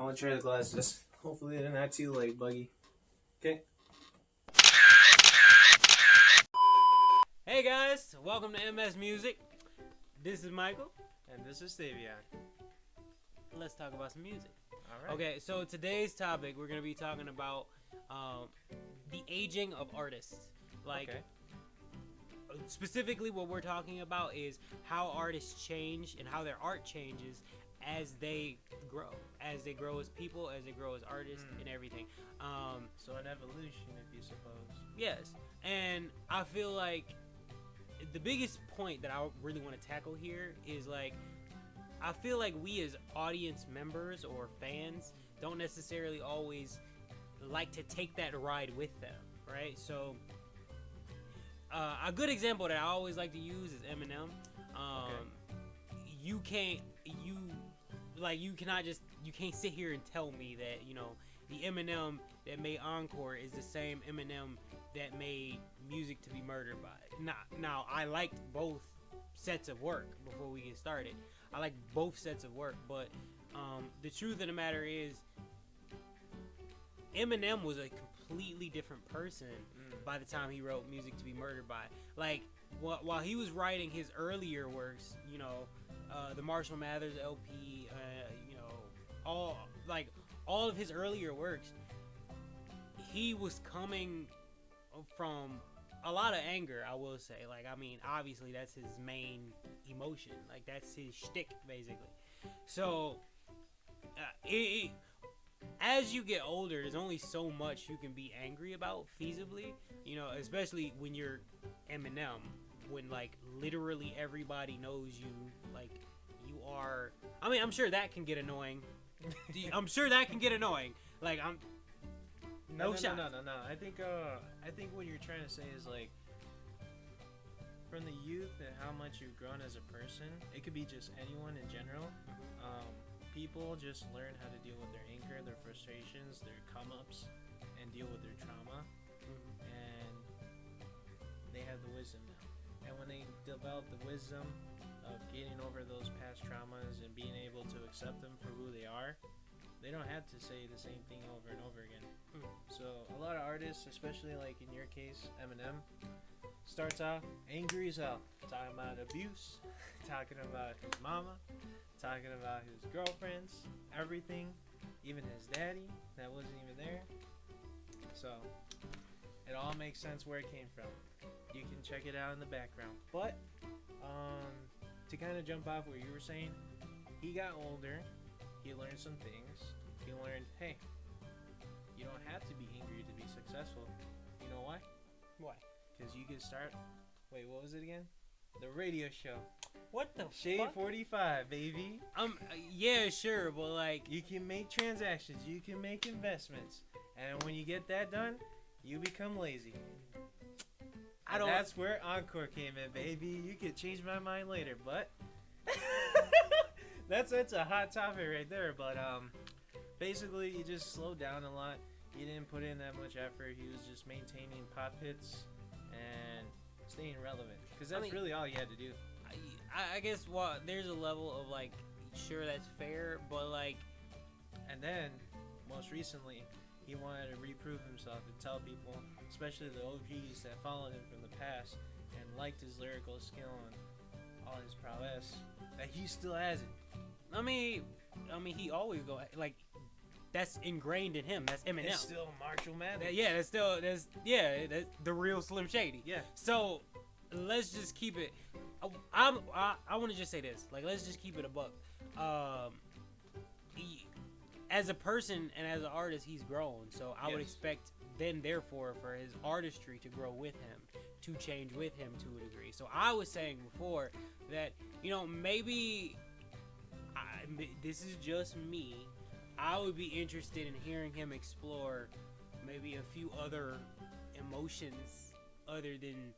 I'm gonna try the glasses. Hopefully they're not too like buggy. Okay. Hey guys, welcome to MS Music. This is Michael. And this is Stavion. Let's talk about some music. Alright. Okay, so today's topic, we're going to be talking about the aging of artists. Like, specifically what we're talking about is how artists change and how their art changes as they grow. As they grow as people, as they grow as artists, and everything. So an evolution, if you suppose. Yes, and I feel like the biggest point that I really want to tackle here is like, I feel like we as audience members or fans don't necessarily always like to take that ride with them, right? So a good example that I always like to use is Eminem. You can't sit here and tell me that, you know, the Eminem that made Encore is the same Eminem that made Music to Be Murdered By. Now I liked both sets of work before we get started. I like both sets of work, but the truth of the matter is Eminem was a completely different person by the time he wrote Music to Be Murdered By. Like, while he was writing his earlier works, you know, the Marshall Mathers LP, you know, all of his earlier works, he was coming from a lot of anger, I will say. Like, I mean, obviously that's his main emotion. Like, that's his shtick, basically. So, as you get older, there's only so much you can be angry about feasibly. You know, especially when you're Eminem, when like literally everybody knows you. Like, you are. I mean, I'm sure that can get annoying. I'm sure that can get annoying. Like, No. I think what you're trying to say is like, from the youth and how much you've grown as a person. It could be just anyone in general. People just learn how to deal with their anger, their frustrations, their come-ups, and deal with their trauma. And they have the wisdom now. And when they develop the wisdom of getting over those past traumas and being able to accept them for who they are, they don't have to say the same thing over and over again. So a lot of artists, especially like in your case, Eminem, starts off angry as hell, talking about abuse, talking about his mama, talking about his girlfriends, everything, even his daddy that wasn't even there. So it all makes sense where it came from. You can check it out in the background. But to kind of jump off what you were saying, he got older, he learned some things. He learned, hey, you don't have to be angry to be successful. You know why? Why? Because you can start. Wait, what was it again? The radio show. What the Shade fuck? 45, baby. Yeah, sure, but like, You can make transactions. You can make investments. And when you get that done, you become lazy. That's where Encore came in, baby. You could change my mind later, but that's a hot topic right there. But basically, he just slowed down a lot. He didn't put in that much effort. He was just maintaining pop hits and staying relevant. Because that's really all he had to do. I guess there's a level of like, sure, that's fair, but like, and then most recently, he wanted to reprove himself and tell people, especially the OGs that followed him from the past and liked his lyrical skill and all his prowess, that he still has it. I mean, he always like, that's ingrained in him. That's Eminem. It's still Marshall Mathers. That's the real Slim Shady. Yeah. So let's just keep it. I want to just say this. Like, let's just keep it a buck. As a person and as an artist, he's grown. So I would expect therefore, for his artistry to grow with him, to change with him to a degree. So I was saying before that, you know, maybe this is just me. I would be interested in hearing him explore maybe a few other emotions other than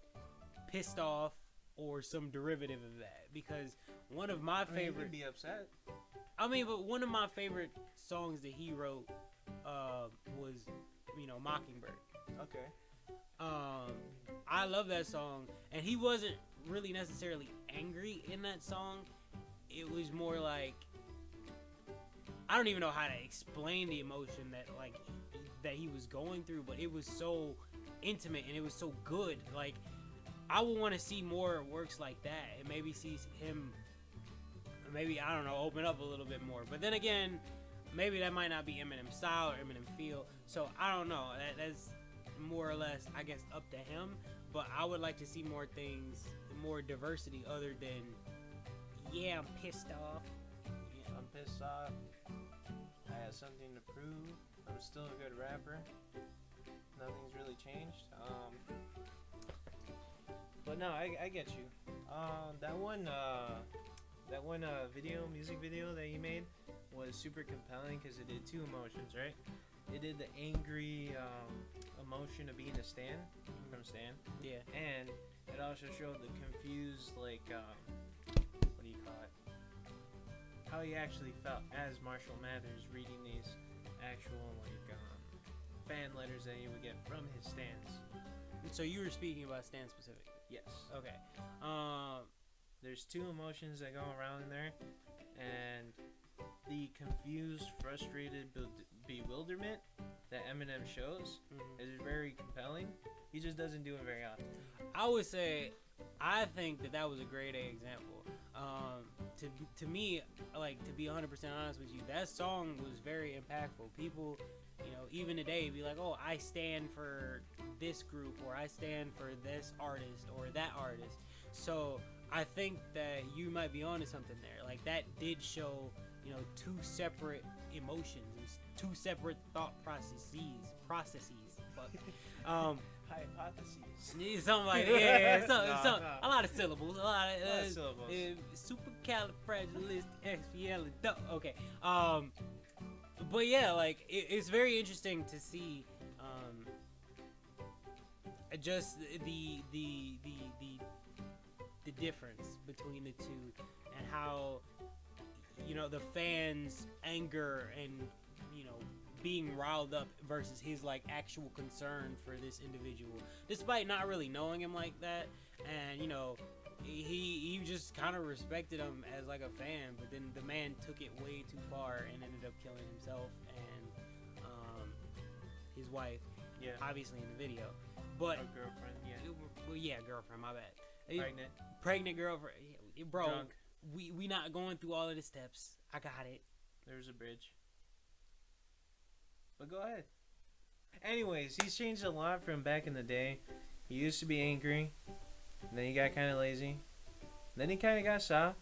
pissed off or some derivative of that. Because one of my favorite... You'd be upset. But one of my favorite songs that he wrote was, you know, Mockingbird. Okay. I love that song. And he wasn't really necessarily angry in that song. It was more like... I don't even know how to explain the emotion that he was going through, but it was so intimate and it was so good. Like, I would want to see more works like that, and maybe see him, maybe, I don't know, open up a little bit more. But then again, maybe that might not be Eminem style or Eminem feel. So I don't know. That's more or less, I guess, up to him. But I would like to see more things, more diversity, other than, yeah, I'm pissed off. Yeah, I'm pissed off. I have something to prove. I'm still a good rapper. Nothing's really changed. But no, I get you. That one music video that he made was super compelling because it did two emotions, right? It did the angry emotion of being a stan from Stan. Yeah. And it also showed the confused, like, what do you call it? How he actually felt as Marshall Mathers reading these actual, like, fan letters that he would get from his stans. So you were speaking about Stan specifically? Yes. Okay. There's two emotions that go around in there, and the confused, frustrated bewilderment that Eminem shows is very compelling. He just doesn't do it very often. I would say, I think that was a grade A example. To me, like, to be 100% honest with you, that song was very impactful. People, you know, even today, be like, oh, I stand for this group, or I stand for this artist or that artist. So I think that you might be onto something there. Like, that did show, you know, two separate emotions and two separate thought processes. But, hypotheses. Something like that. Yeah, a lot of syllables. A lot of syllables. Supercalifragilisticexpialidocious. Okay. But yeah, like, it's very interesting to see just the difference between the two, and how, you know, the fans' anger and, you know, being riled up versus his, like, actual concern for this individual, despite not really knowing him like that. And, you know, he just kind of respected him as, like, a fan, but then the man took it way too far and ended up killing himself and his wife, yeah, obviously in the video. But girlfriend, yeah. Well, yeah, girlfriend, my bad. Pregnant girlfriend. Bro, drunk. we not going through all of the steps. I got it. There's a bridge. But go ahead. Anyways, he's changed a lot from back in the day. He used to be angry. Then he got kind of lazy. Then he kind of got soft.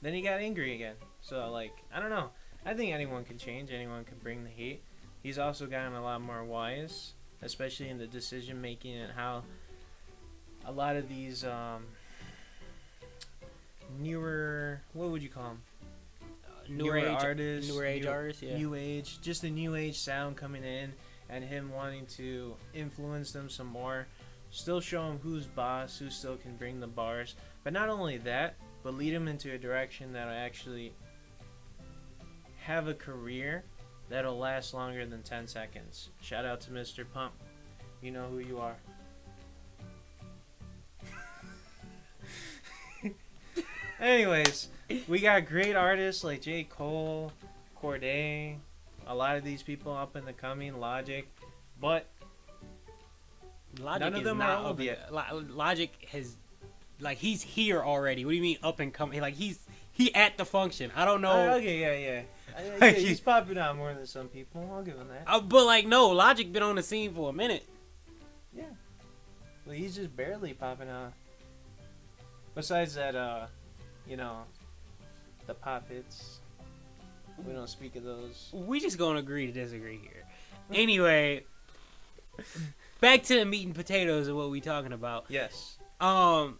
Then he got angry again. So, like, I don't know. I think anyone can change. Anyone can bring the heat. He's also gotten a lot more wise, especially in the decision making and how a lot of these newer, what would you call them? Newer artists, newer age artists, yeah. New age, just the new age sound coming in, and him wanting to influence them some more. Still show him who's boss, who still can bring the bars. But not only that, but lead him into a direction that'll actually have a career that'll last longer than 10 seconds. Shout out to Mr. Pump. You know who you are. Anyways, we got great artists like J. Cole, Corday, a lot of these people up in the coming, Logic, but Logic none of them are old yet. Logic has, like, he's here already. What do you mean up and coming? Like, he at the function. I don't know. Okay, yeah. He's popping out more than some people. I'll give him that. But, like, no, Logic been on the scene for a minute. Yeah. Well, he's just barely popping out. Besides that, you know, the pop hits. We don't speak of those. We just gonna agree to disagree here. Anyway, back to the meat and potatoes of what we talking about. Yes. A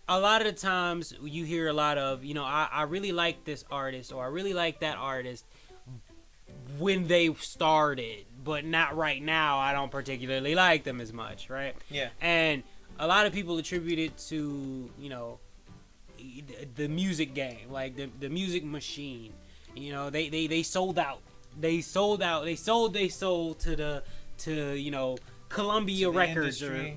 lot of the times you hear a lot of, you know, I really like this artist, or I really like that artist when they started, but not right now. I don't particularly like them as much, right? Yeah. And a lot of people attribute it to, you know, the music game, like the music machine. You know, they sold out. They sold to you know, Columbia Records industry.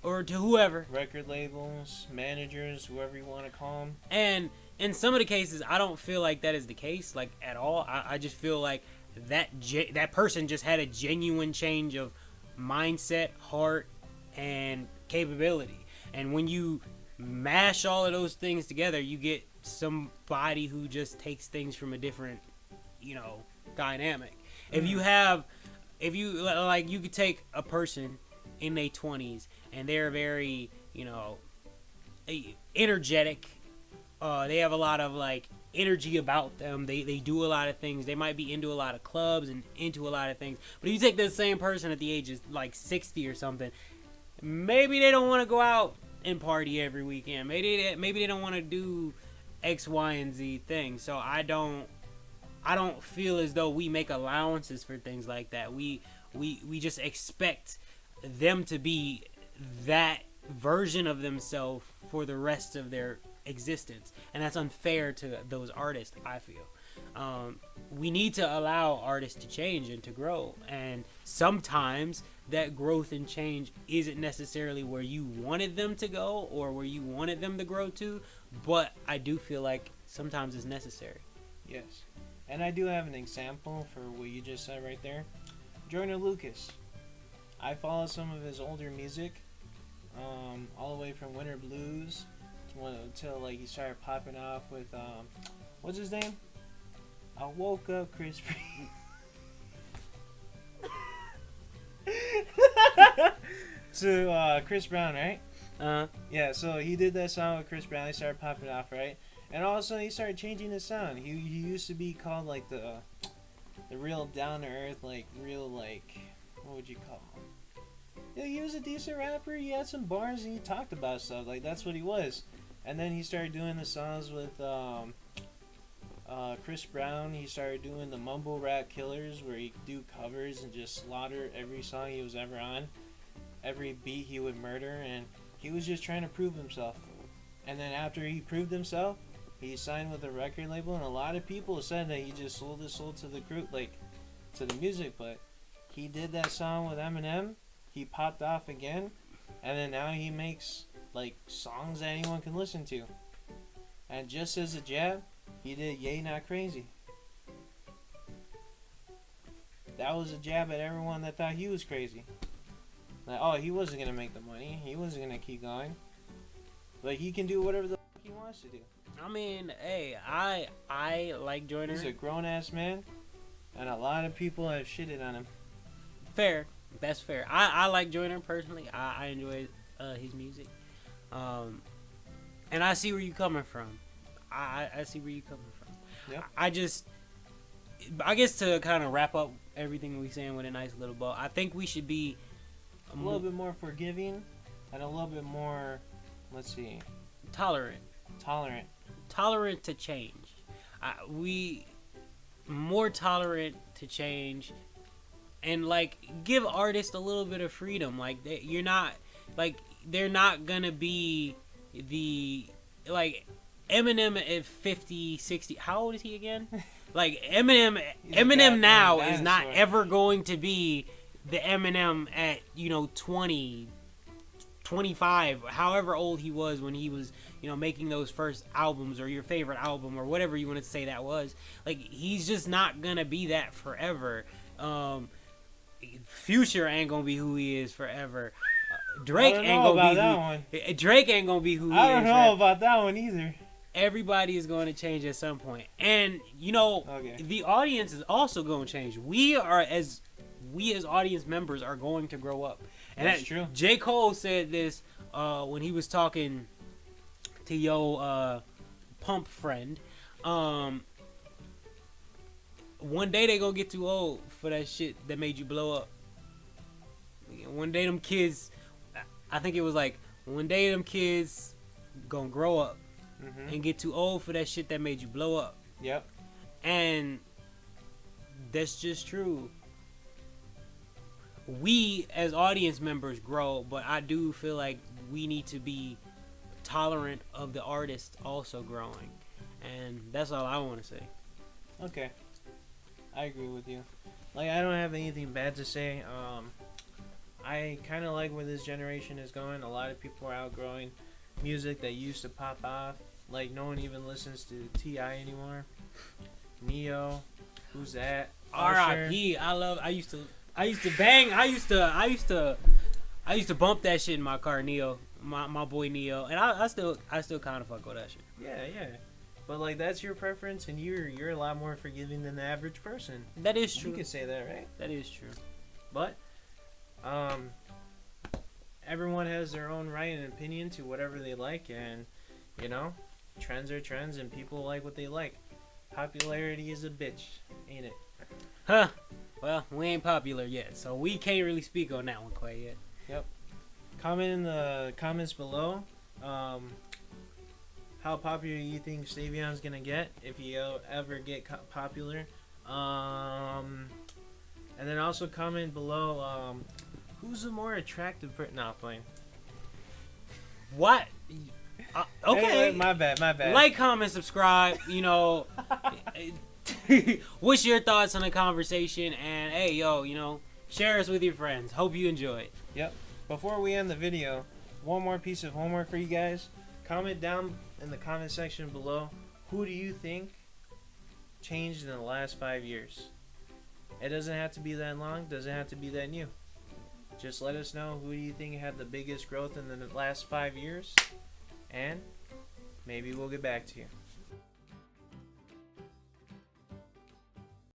or to whoever. Record labels, managers, whoever you want to call them. And in some of the cases, I don't feel like that is the case, like at all. I just feel like that person just had a genuine change of mindset, heart, and capability. And when you mash all of those things together, you get somebody who just takes things from a different, dynamic. If you could take a person in their 20s and they're very, energetic. They have a lot of energy about them. They do a lot of things. They might be into a lot of clubs and into a lot of things. But if you take the same person at the age of 60 or something, maybe they don't want to go out and party every weekend. Maybe they don't want to do X, Y, and Z things. So I don't feel as though we make allowances for things like that. We just expect them to be that version of themselves for the rest of their existence, and that's unfair to those artists. I feel we need to allow artists to change and to grow, and sometimes that growth and change isn't necessarily where you wanted them to go or where you wanted them to grow to, but I do feel like sometimes it's necessary. Yes, and I do have an example for what you just said right there. Joyner Lucas. I follow some of his older music, all the way from Winter Blues until he started popping off with what's his name? I woke up Chris. To Chris Brown, right? Yeah. So he did that song with Chris Brown. He started popping off, right? And all of a sudden he started changing his sound. He used to be called the real down to earth, real what would you call him? Yeah, he was a decent rapper. He had some bars and he talked about stuff. That's what he was. And then he started doing the songs with Chris Brown. He started doing the mumble rap killers where he'd do covers and just slaughter every song he was ever on. Every beat he would murder, and he was just trying to prove himself. And then after he proved himself, he signed with a record label, and a lot of people said that he just sold his soul to the group, to the music. But he did that song with Eminem. He popped off again, and then now he makes songs that anyone can listen to. And just as a jab, he did Yay Not Crazy. That was a jab at everyone that thought he was crazy. He wasn't gonna make the money. He wasn't gonna keep going. But he can do whatever the fuck he wants to do. I mean, hey, I like Joyner. He's a grown ass man, and a lot of people have shitted on him. Fair. That's fair. I like Joyner personally. I enjoy his music. And I see where you're coming from. I see where you're coming from. Yep. I guess to kind of wrap up everything we're saying with a nice little bow, I think we should be a little bit more forgiving and a little bit more, tolerant to change. We more tolerant to change, and give artists a little bit of freedom. They're not gonna be the Eminem at 50, 60. How old is he again? Eminem now is not ever going to be the Eminem at 20, 25, however old he was when he was making those first albums, or your favorite album, or whatever you want to say that was. He's just not gonna be that forever. Future ain't gonna be who he is forever. Drake ain't gonna be who he is. I don't know about that one either. Everybody is going to change at some point, and the audience is also going to change. We as audience members are going to grow up, and that's true. J. Cole said this when he was talking to your pump friend. One day they gonna get too old for that shit that made you blow up. One day them kids, I think it was one day them kids gonna grow up and get too old for that shit that made you blow up. Yep. And that's just true. We as audience members grow, but I do feel like we need to be tolerant of the artist also growing. And that's all I want to say. Okay. I agree with you. I don't have anything bad to say. I kind of like where this generation is going. A lot of people are outgrowing music that used to pop off. Like no one even listens to T.I. anymore. Neo, who's that? R.I.P. I used to bump that shit in my car, Neo. My boy Neo, and I still kind of fuck with that shit. Yeah. But like that's your preference, and you're a lot more forgiving than the average person. That is true. You can say that, right? That is true. But everyone has their own right and opinion to whatever they like, and you know, trends are trends, and people like what they like. Popularity is a bitch, ain't it? Huh. Well, we ain't popular yet, so we can't really speak on that one quite yet. Yep. Comment in the comments below how popular you think Stavion's gonna get if you ever get popular. And then also comment below who's the more attractive person. Nah, playing. What? Okay. Hey, my bad. Like, comment, subscribe. You know, what's your thoughts on the conversation? And hey, yo, you know, share us with your friends. Hope you enjoy. Yep. Before we end the video, one more piece of homework for you guys. Comment down in the comment section below. Who do you think changed in the last 5 years? It doesn't have to be that long. Doesn't have to be that new. Just let us know who do you think had the biggest growth in the last 5 years, and maybe we'll get back to you.